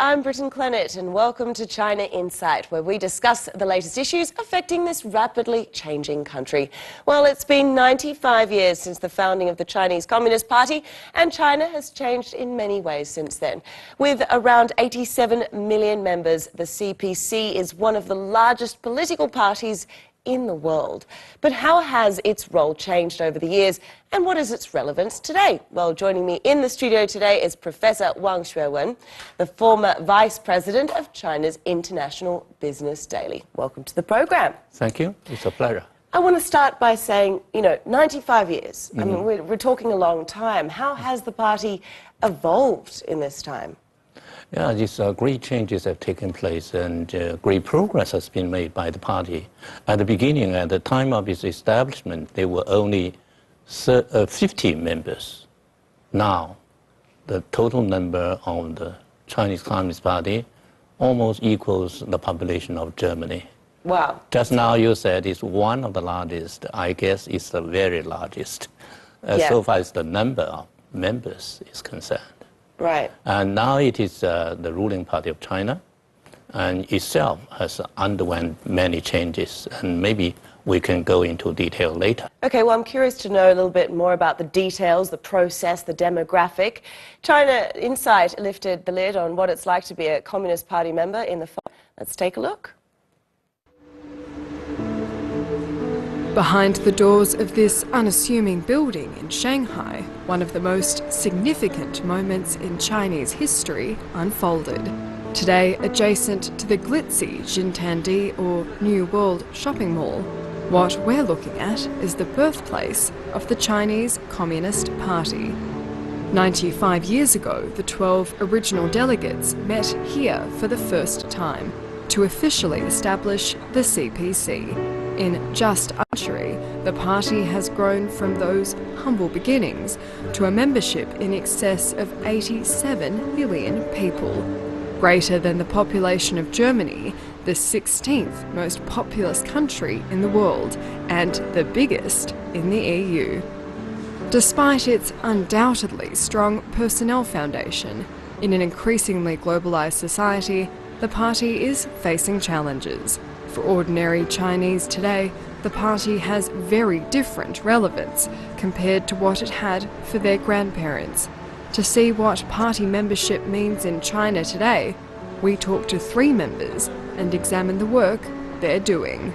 I'm Britton Clennett and welcome to China Insight, where we discuss the latest issues affecting this rapidly changing country. Well, it's been 95 years since the founding of the Chinese Communist Party, and China has changed in many ways since then. With around 87 million members, the CPC is one of the largest political parties in the world. But how has its role changed over the years, and what is its relevance today? Well, joining me in the studio today is Professor Wang Xuewen, the former Vice President of China's International Business Daily. Welcome to the program. Thank you. It's a pleasure. I want to start by saying, 95 years. I mean, we're talking a long time. How has the party evolved in this time? Yeah, these great changes have taken place, and great progress has been made by the party. At the beginning, at the time of its establishment, there were only 50 members. Now, the total number of the Chinese Communist Party almost equals the population of Germany. Wow. Just now you said it's one of the largest. I guess it's the very largest, so far as the number of members is concerned. Right. And now it is the ruling party of China, and itself has underwent many changes, and maybe we can go into detail later. Okay, well, I'm curious to know a little bit more about the details, the process, the demographic. China Insight lifted the lid on what it's like to be a Communist Party member in the fall. Let's take a look. Behind the doors of this unassuming building in Shanghai, one of the most significant moments in Chinese history unfolded. Today, adjacent to the glitzy Xintandi or New World shopping mall, what we're looking at is the birthplace of the Chinese Communist Party. 95 years ago, the 12 original delegates met here for the first time to officially establish the CPC. In just a century, the party has grown from those humble beginnings to a membership in excess of 87 million people. Greater than the population of Germany, the 16th most populous country in the world, and the biggest in the EU. Despite its undoubtedly strong personnel foundation, in an increasingly globalised society, the party is facing challenges. For ordinary Chinese today, the party has very different relevance compared to what it had for their grandparents. To see what party membership means in China today, we talk to 3 members and examine the work they're doing.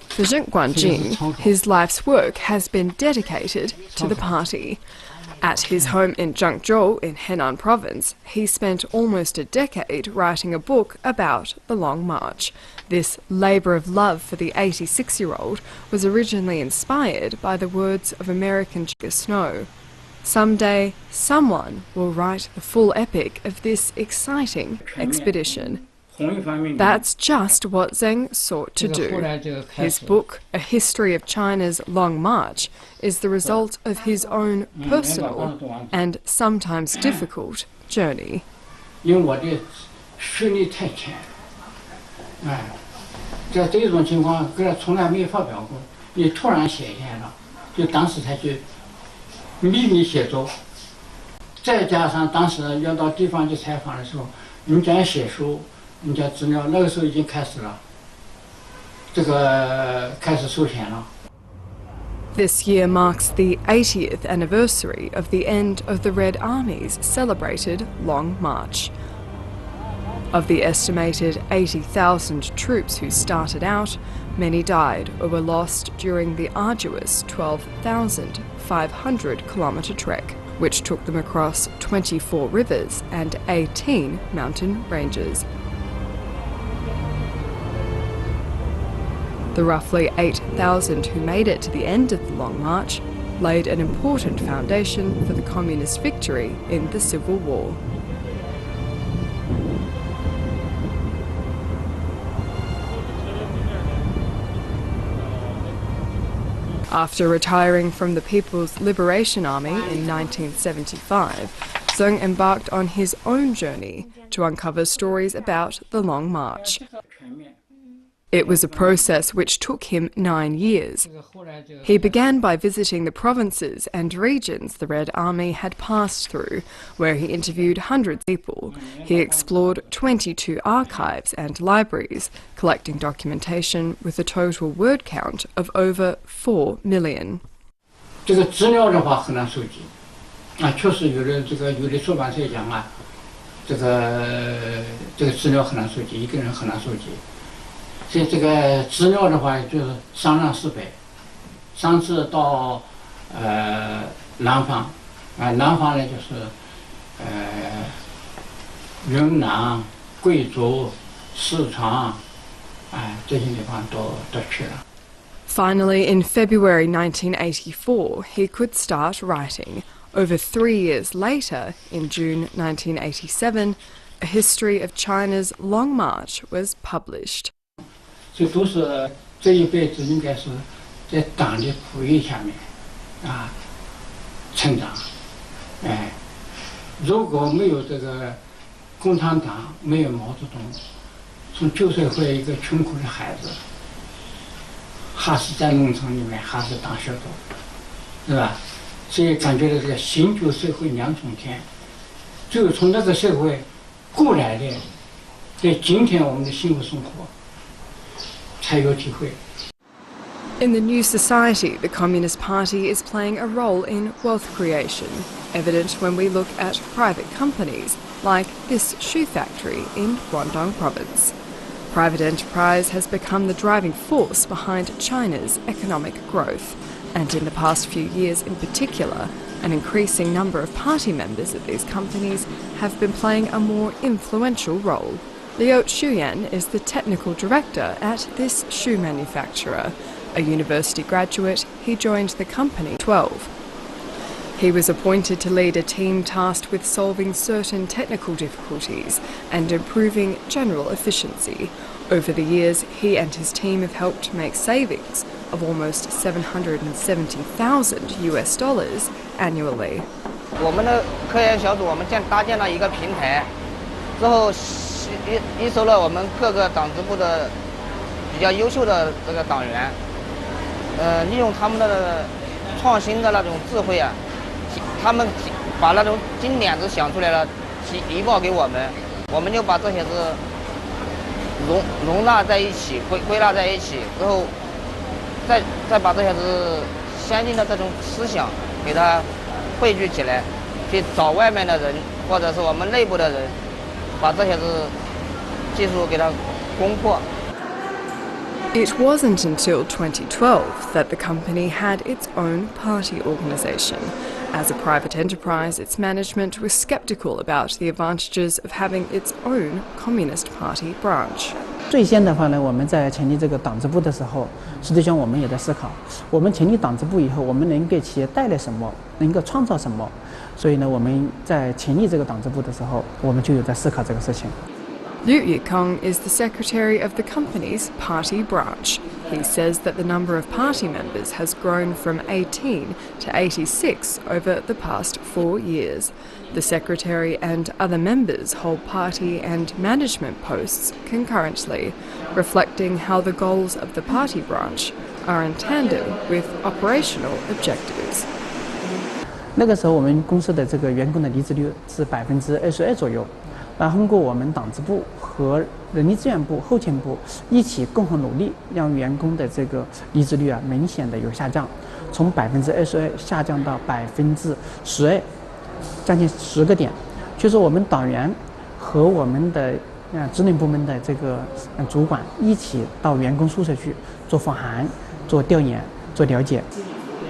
For Zheng Guanjing, his life's work has been dedicated to the party. At his home in Zhangzhou in Henan province, he spent almost a decade writing a book about the Long March. This labour of love for the 86-year-old was originally inspired by the words of American Snow. Someday, someone will write the full epic of this exciting expedition. That's just what Zheng sought to do. His book, A History of China's Long March, is the result of his own personal and sometimes difficult journey. This year marks the 80th anniversary of the end of the Red Army's celebrated Long March. Of the estimated 80,000 troops who started out, many died or were lost during the arduous 12,500-kilometre trek, which took them across 24 rivers and 18 mountain ranges. The roughly 8,000 who made it to the end of the Long March laid an important foundation for the communist victory in the Civil War. After retiring from the People's Liberation Army in 1975, Zheng embarked on his own journey to uncover stories about the Long March. It was a process which took him 9 years. He began by visiting the provinces and regions the Red Army had passed through, where he interviewed hundreds of people. He explored 22 archives and libraries, collecting documentation with a total word count of over 4 million. 这个资料的话很难收集，确实有的出版社讲这个资料很难收集，一个人很难收集。所以这个资料的话就是3量4百，上次到南方，南方呢就是云南、贵州、四川，这些地方都去了。 Finally, in February 1984, he could start writing. Over 3 years later, in June 1987, A History of China's Long March was published. 这都是这一辈子应该是在党的哺育下面成长。如果没有这个共产党，没有毛泽东，从旧社会一个穷苦的孩子，还是在农村里面，还是当小偷，是吧？所以感觉到这个新旧社会两重天，只有从那个社会过来的，在今天我们的幸福生活。 In the new society, the Communist Party is playing a role in wealth creation, evident when we look at private companies like this shoe factory in Guangdong province. Private enterprise has become the driving force behind China's economic growth, and in the past few years in particular, an increasing number of party members of these companies have been playing a more influential role. Liu Shuyan is the technical director at this shoe manufacturer. A university graduate, he joined the company at 12. He was appointed to lead a team tasked with solving certain technical difficulties and improving general efficiency. Over the years, he and his team have helped make savings of almost $770,000 US annually. 我们的科研小组，我们搭建了一个平台，之后。 一收了我们各个党支部的比较优秀的这个党员，利用他们的创新的那种智慧他们把那种金点子想出来了，提报给我们，我们就把这些是容纳在一起，归纳在一起，之后再把这些是先进的这种思想给它汇聚起来，去找外面的人或者是我们内部的人。 It wasn't until 2012 that the company had its own party organisation. As a private enterprise, its management was sceptical about the advantages of having its own Communist Party branch. 最先的话呢，我们在成立这个党支部的时候，实际上我们也在思考，我们成立党支部以后，我们能给企业带来什么，能够创造什么。所以呢，我们在成立这个党支部的时候，我们就有在思考这个事情。 Liu Yikong is the secretary of the company's party branch. He says that the number of party members has grown from 18 to 86 over the past 4 years. The secretary and other members hold party and management posts concurrently, reflecting how the goals of the party branch are in tandem with operational objectives. 那个时候，我们公司的这个员工的离职率是22%左右。那通过我们党支部和人力资源部、后勤部一起共同努力，让员工的这个离职率明显的有下降，从22%下降到12%，将近10个点。就是我们党员和我们的职能部门的这个主管一起到员工宿舍去做访谈、做调研、做了解。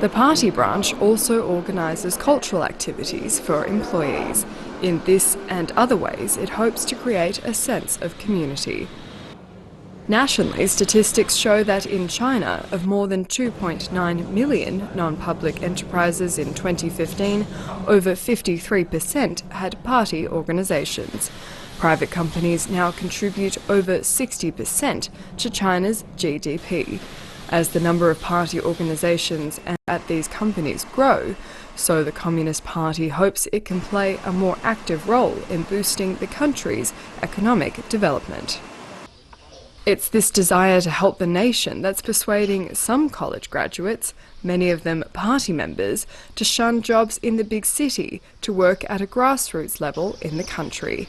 The party branch also organises cultural activities for employees. In this and other ways, it hopes to create a sense of community. Nationally, statistics show that in China, of more than 2.9 million non-public enterprises in 2015, over 53% had party organisations. Private companies now contribute over 60% to China's GDP. As the number of party organisations at these companies grow, so the Communist Party hopes it can play a more active role in boosting the country's economic development. It's this desire to help the nation that's persuading some college graduates, many of them party members, to shun jobs in the big city to work at a grassroots level in the country.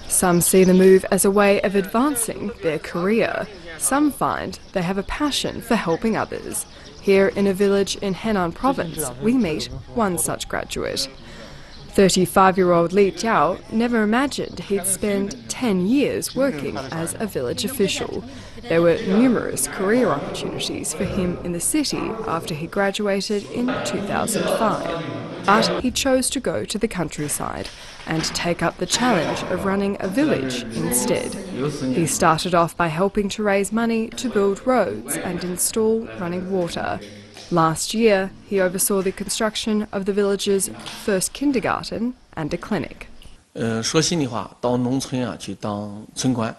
Some see the move as a way of advancing their career. Some find they have a passion for helping others. Here in a village in Henan province, we meet one such graduate. 35-year-old Li Jiao never imagined he'd spend 10 years working as a village official. There were numerous career opportunities for him in the city after he graduated in 2005. But he chose to go to the countryside and take up the challenge of running a village instead. He started off by helping to raise money to build roads and install running water. Last year, he oversaw the construction of the village's first kindergarten and a clinic. 说心里话，到农村啊去当村官，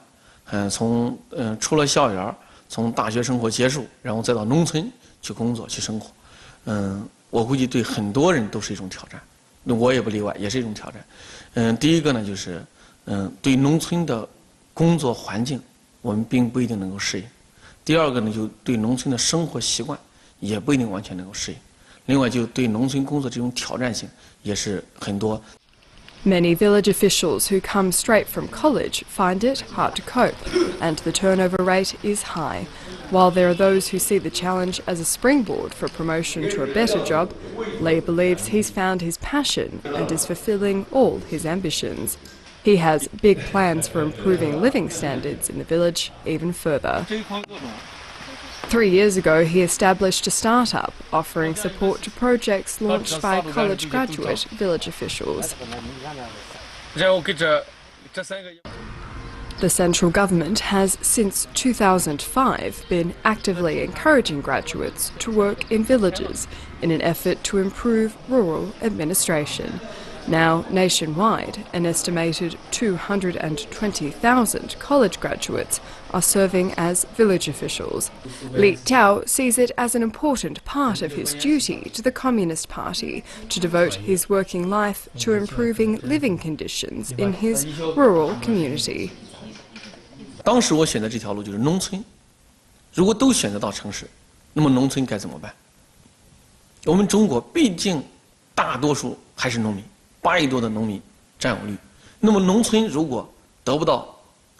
从出了校园，从大学生活结束，然后再到农村去工作去生活，我估计对很多人都是一种挑战，我也不例外，也是一种挑战。第一个呢就是，对农村的工作环境，我们并不一定能够适应；第二个呢，就对农村的生活习惯。 也不一定完全能够适应。另外，就对农村工作这种挑战性也是很多。Many village officials who come straight from college find it hard to cope, and the turnover rate is high. While there are those who see the challenge as a springboard for promotion to a better job, Li believes he's found his passion and is fulfilling all his ambitions. He has big plans for improving living standards in the village even further. 3 years ago, he established a startup offering support to projects launched by college graduate village officials. The central government has, since 2005, been actively encouraging graduates to work in villages in an effort to improve rural administration. Now, nationwide, an estimated 220,000 college graduates are serving as village officials. Li Jiao sees it as an important part of his duty to the Communist Party to devote his working life to improving living conditions in his rural community. 当时我选择这条路就是农村，如果都选择到城市，那么农村该怎么办？我们中国毕竟大多数还是农民。 8亿多的农民占有率，那么农村如果得不到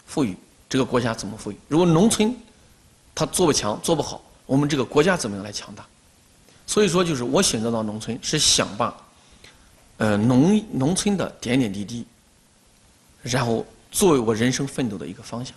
富裕，这个国家怎么富裕？如果农村它做不强、做不好，我们这个国家怎么样来强大？所以说，就是我选择到农村，是想把农村的点点滴滴，然后作为我人生奋斗的一个方向。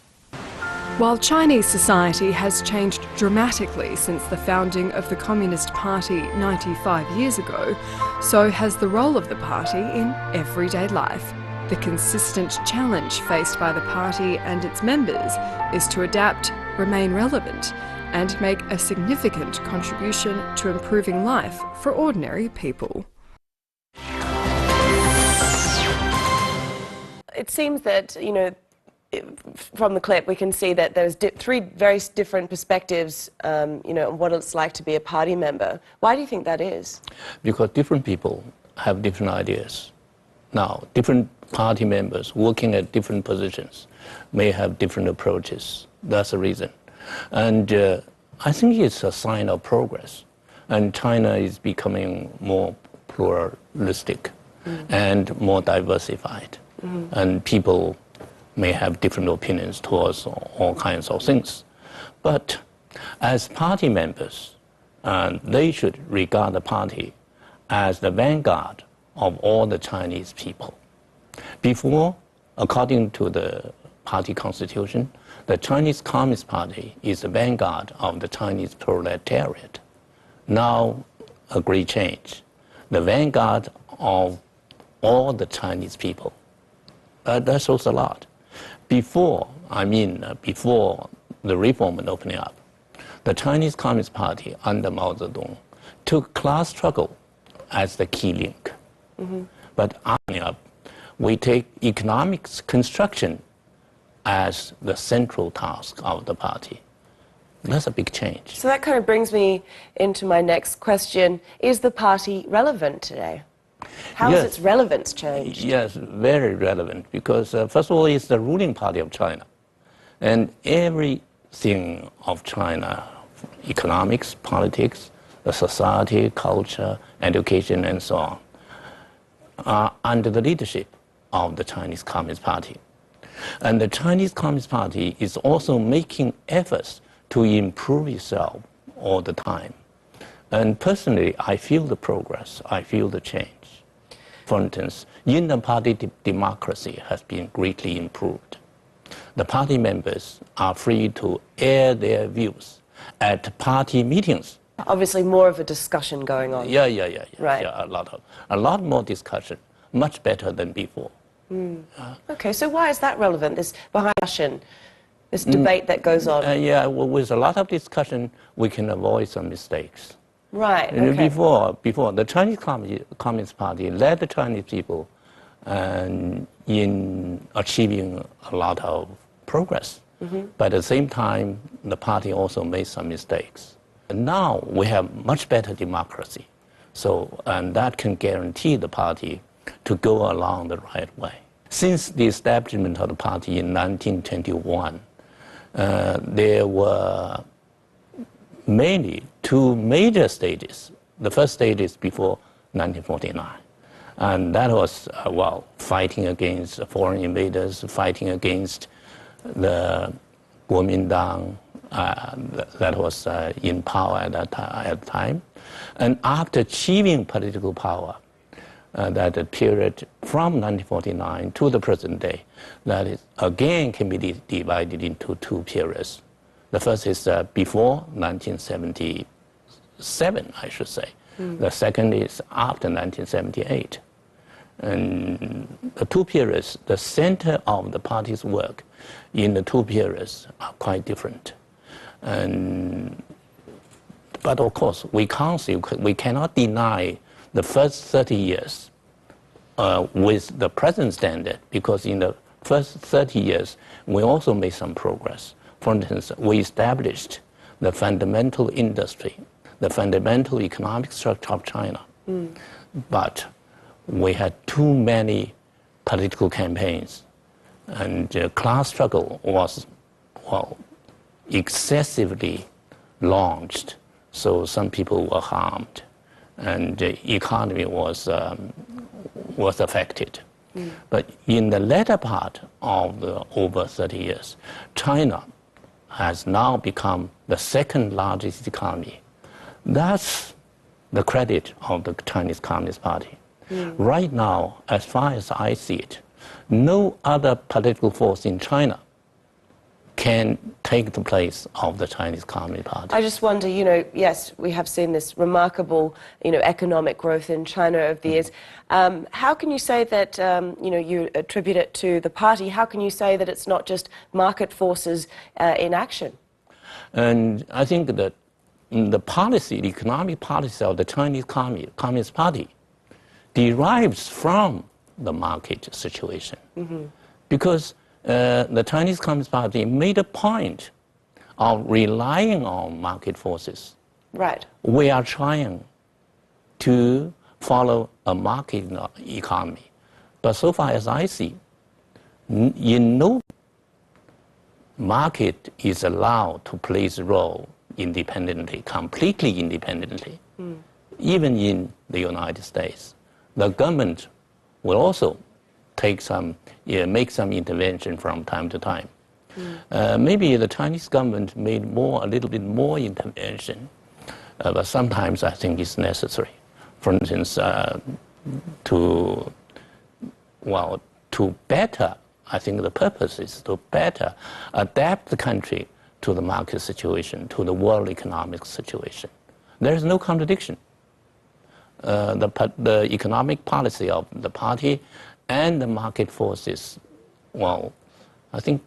While Chinese society has changed dramatically since the founding of the Communist Party 95 years ago, so has the role of the party in everyday life. The consistent challenge faced by the party and its members is to adapt, remain relevant, and make a significant contribution to improving life for ordinary people. It seems that, you know, from the clip, we can see that there's three very different perspectives, you know, on what it's like to be a party member. Why do you think that is? Because different people have different ideas. Now, different party members working at different positions may have different approaches. That's the reason. And I think it's a sign of progress. And China is becoming more pluralistic and more diversified. And people may have different opinions towards all kinds of things. But as party members, they should regard the party as the vanguard of all the Chinese people. Before, according to the party constitution, the Chinese Communist Party is the vanguard of the Chinese proletariat. Now, a great change. The vanguard of all the Chinese people. That shows a lot. Before the reform and opening up, the Chinese Communist Party under Mao Zedong took class struggle as the key link. But opening up, we take economics construction as the central task of the party. That's a big change. So that kind of brings me into my next question. Is the party relevant today? How has its relevance changed? Yes, very relevant, because first of all, it's the ruling party of China. And everything of China, economics, politics, the society, culture, education, and so on, are under the leadership of the Chinese Communist Party. And the Chinese Communist Party is also making efforts to improve itself all the time. And personally, I feel the progress, I feel the change. For instance, in the party democracy has been greatly improved. The party members are free to air their views at party meetings. Obviously more of a discussion going on. Yeah. Right. Yeah, a lot more discussion, much better than before. Okay, so why is that relevant, this discussion, this debate that goes on? Yeah, well, with a lot of discussion, we can avoid some mistakes. Right, And okay. before, the Chinese Communist Party led the Chinese people in achieving a lot of progress. But at the same time, the party also made some mistakes. And now we have much better democracy. And that can guarantee the party to go along the right way. Since the establishment of the party in 1921, there were mainly two major stages. The first stage is before 1949. And that was, fighting against foreign invaders, fighting against the Kuomintang that was in power at the time. And after achieving political power, that period from 1949 to the present day, that is, again can be divided into two periods. The first is before 1977, I should say. The second is after 1978. And the two periods, the center of the party's work in the two periods are quite different. But of course, we cannot deny the first 30 years with the present standard, because in the first 30 years, we also made some progress. For instance, we established the fundamental industry, the fundamental economic structure of China. But we had too many political campaigns, and class struggle was, excessively launched. So some people were harmed, and the economy was affected. But in the latter part of the over 30 years, China has now become the second largest economy. That's the credit of the Chinese Communist Party. Right now, as far as I see it, no other political force in China can take the place of the Chinese Communist Party. I just wonder, yes, we have seen this remarkable, economic growth in China over the years. How can you say that, you attribute it to the party? How can you say that it's not just market forces in action? And I think that the policy, the economic policy of the Chinese Communist Party derives from the market situation. Because the Chinese Communist Party made a point of relying on market forces. Right. We are trying to follow a market economy. But so far as I see, in no market is allowed to play its role independently, completely independently. Even in the United States, the government will also make some intervention from time to time. Maybe the Chinese government made a little bit more intervention, but sometimes I think it's necessary. For instance, to better, I think the purpose is to better adapt the country to the market situation, to the world economic situation. There is no contradiction. The economic policy of the party and the market forces, I think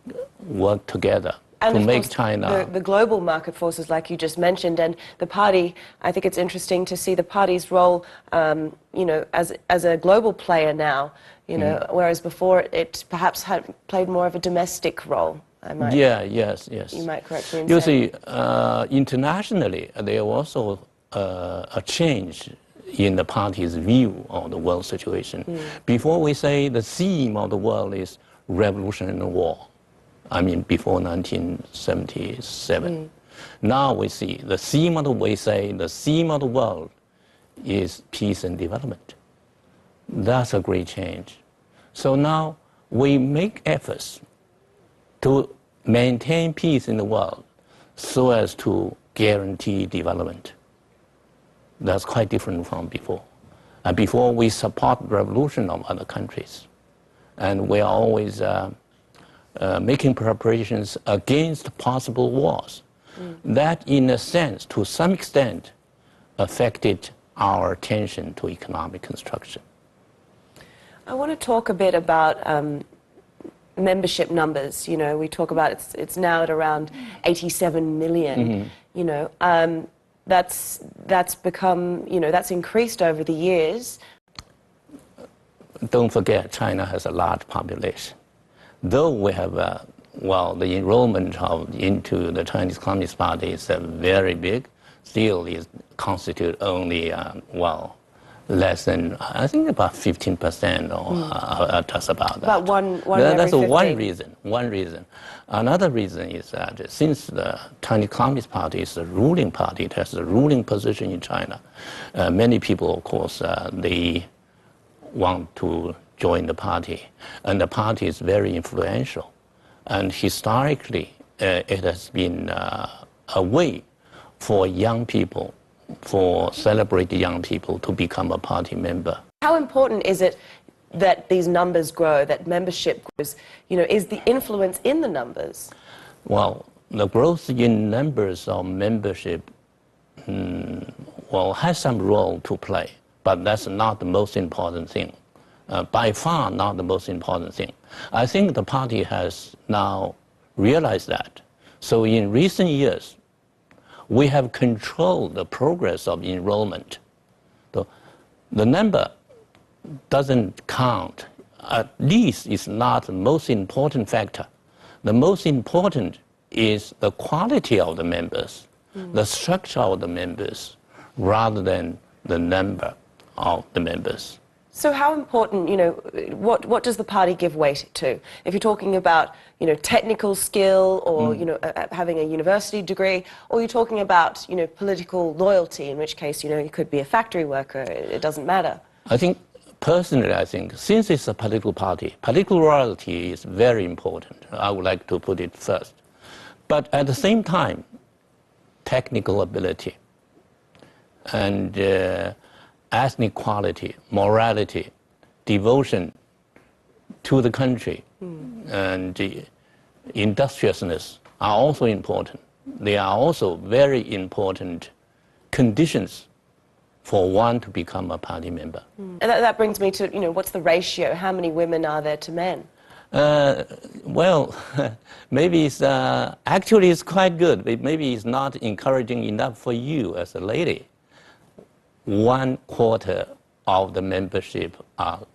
work together and to make course, China... The global market forces, like you just mentioned, and the party, I think it's interesting to see the party's role, as a global player now, whereas before it perhaps had played more of a domestic role. Yes. You might correct me in You saying. see, internationally, there was also a change in the party's view of the world situation. Before we say the theme of the world is revolution and war. I mean, before 1977. Now we see the theme of the theme of the world is peace and development. That's a great change. So now we make efforts to maintain peace in the world so as to guarantee development. That's quite different from before. Before, we support revolution of other countries, and we are always making preparations against possible wars. That, in a sense, to some extent, affected our attention to economic construction. I want to talk a bit about membership numbers. You know, we talk about it's now at around 87 million. You know, that's become, you know, that's increased over the years. Don't forget, China has a large population. Though we have, well, the enrollment into the Chinese Communist Party is very big, still is constitute only, well, less than, I think about 15% or just about that. About one That's every 50. One reason. Another reason is that since the Chinese Communist Party is the ruling party, it has the ruling position in China, many people, of course, they want to join the party. And the party is very influential. And historically, it has been a way for young people, for celebrated young people to become a party member. How important is it that these numbers grow, that membership grows? You know, is the influence in the numbers? Well, the growth in numbers of membership, well, has some role to play, but that's not the most important thing. By far not the most important thing. I think the party has now realized that. So in recent years, we have controlled the progress of enrollment. The number doesn't count. At least it's not the most important factor. The most important is the quality of the members, the structure of the members, rather than the number of the members. So how important, you know, what does the party give weight to? If you're talking about, you know, technical skill or, you know, having a university degree, or you're talking about, you know, political loyalty, in which case, you know, you could be a factory worker, it doesn't matter. I think, personally, I think, since it's a political party, political loyalty is very important. I would like to put it first. But at the same time, technical ability and ethnic quality, morality, devotion to the country, and industriousness are also important. They are also very important conditions for one to become a party member. And that brings me to, you know, what's the ratio? How many women are there to men? Well, maybe it's, actually it's quite good, but maybe it's not encouraging enough for you as a lady. 1/4 of the membership are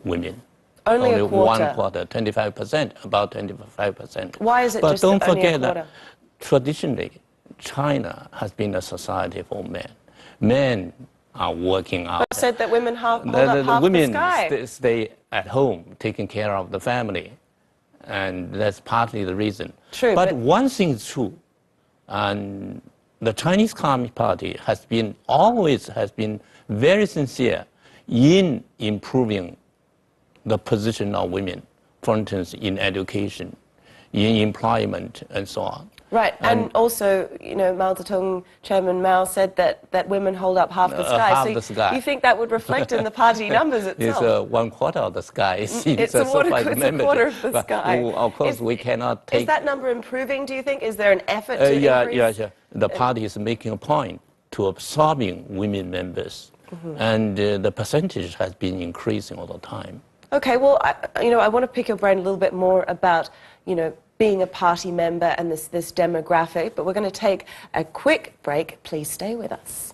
women. Only a quarter? 1/4, 25%, about 25%. Why is it but just don't only a forget quarter? that traditionally, China has been a society for men. Men are working out. I said that women hold up The half women the sky. stay at home, taking care of the family. And that's partly the reason. True, but one thing is true, and the Chinese Communist Party has always been very sincere in improving the position of women, for instance, in education, in employment, and so on. Right, and also, you know, Mao Zedong, Chairman Mao said that women hold up half the sky. Half so the sky. You think that would reflect in the party numbers itself? It's 1/4 of the sky. It's a quarter of the sky. Of course, we cannot take... Is that number improving, do you think? Is there an effort to increase? Yeah. The party is making a point to absorbing women members. And the percentage has been increasing all the time. Okay, well, I want to pick your brain a little bit more about, you know, being a party member and this demographic, but we're going to take a quick break. Please stay with us.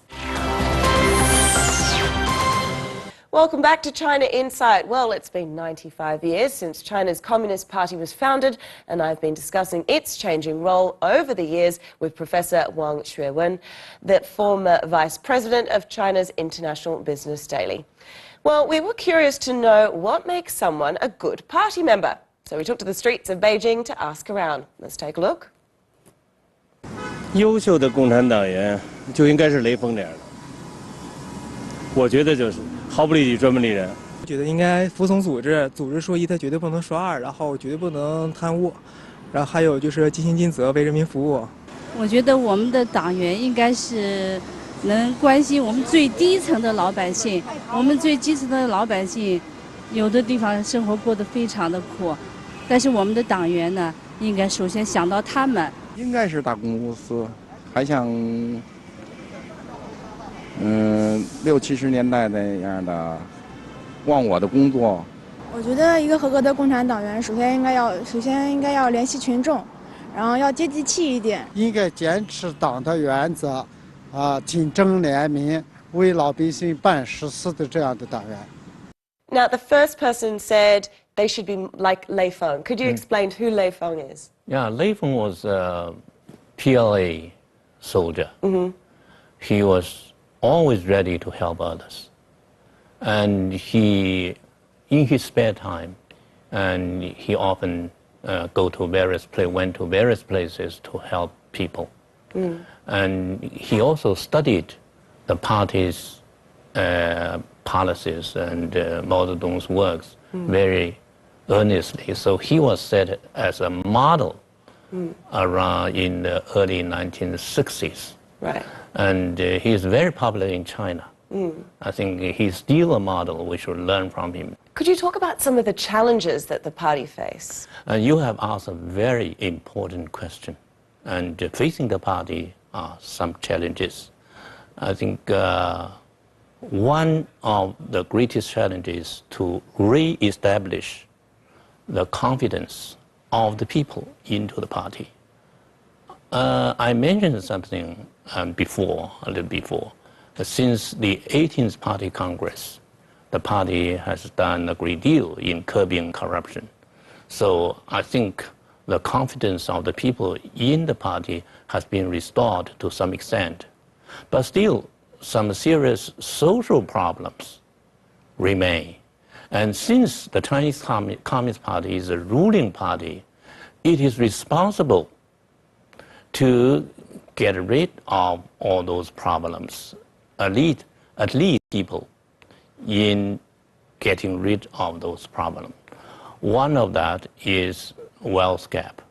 Welcome back to China Insight. Well, it's been 95 years since China's Communist Party was founded, and I've been discussing its changing role over the years with Professor Wang Xuewen, the former Vice President of China's International Business Daily. Well, we were curious to know what makes someone a good party member. So we took to the streets of Beijing to ask around. Let's take a look. 优秀的共产党员就应该是雷锋这样的，我觉得就是毫不利己专门利人。我觉得应该服从组织，组织说一他绝对不能说二，然后绝对不能贪污，然后还有就是尽心尽责为人民服务。我觉得我们的党员应该是能关心我们最低层的老百姓，我们最基层的老百姓，有的地方生活过得非常的苦，但是我们的党员呢，应该首先想到他们。应该是大公司，还像60、70年代那样的忘我的工作。我觉得一个合格的共产党员，首先应该要联系群众，然后要接地气一点。应该坚持党的原则，尽政廉民，为老百姓办实事的这样的党员。Now, the first person said they should be like Lei Feng. Could you explain who Lei Feng is? Yeah, Lei Feng was a PLA soldier. He was always ready to help others. And he, in his spare time, and he often went to various places to help people. And he also studied the party's policies and Mao Zedong's works very earnestly. So he was set as a model around in the early 1960s. Right. And he is very popular in China. I think he's still a model. We should learn from him. Could you talk about some of the challenges that the party face? You have asked a very important question. And facing the party are some challenges. I think one of the greatest challenges to re-establish the confidence of the people into the party. I mentioned something a little before. Since the 18th Party Congress, the party has done a great deal in curbing corruption. So I think the confidence of the people in the party has been restored to some extent. But still, some serious social problems remain. And since the Chinese Communist Party is a ruling party, it is responsible to get rid of all those problems, at least people in getting rid of those problems. One of that is wealth gap.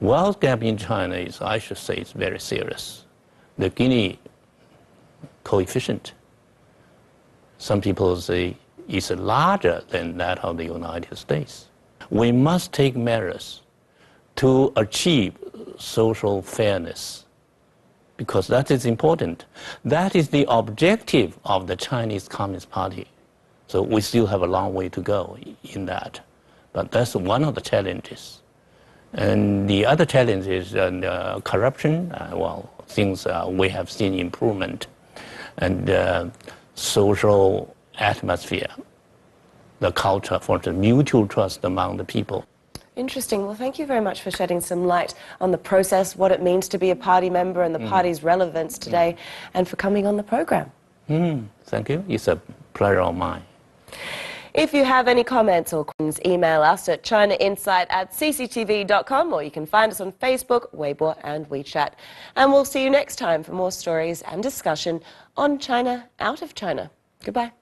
Wealth gap in China is, I should say, is very serious. The Gini coefficient, some people say, is larger than that of the United States. We must take measures to achieve social fairness, because that is important. That is the objective of the Chinese Communist Party. So we still have a long way to go in that. But that's one of the challenges. And the other challenge is corruption. Things we have seen improvement. And social atmosphere, the culture for the mutual trust among the people. Interesting. Well, thank you very much for shedding some light on the process, what it means to be a party member and the party's relevance today, and for coming on the program. Thank you. It's a pleasure of mine. If you have any comments or questions, email us at chinainsight@cctv.com, or you can find us on Facebook, Weibo and WeChat. And we'll see you next time for more stories and discussion on China out of China. Goodbye.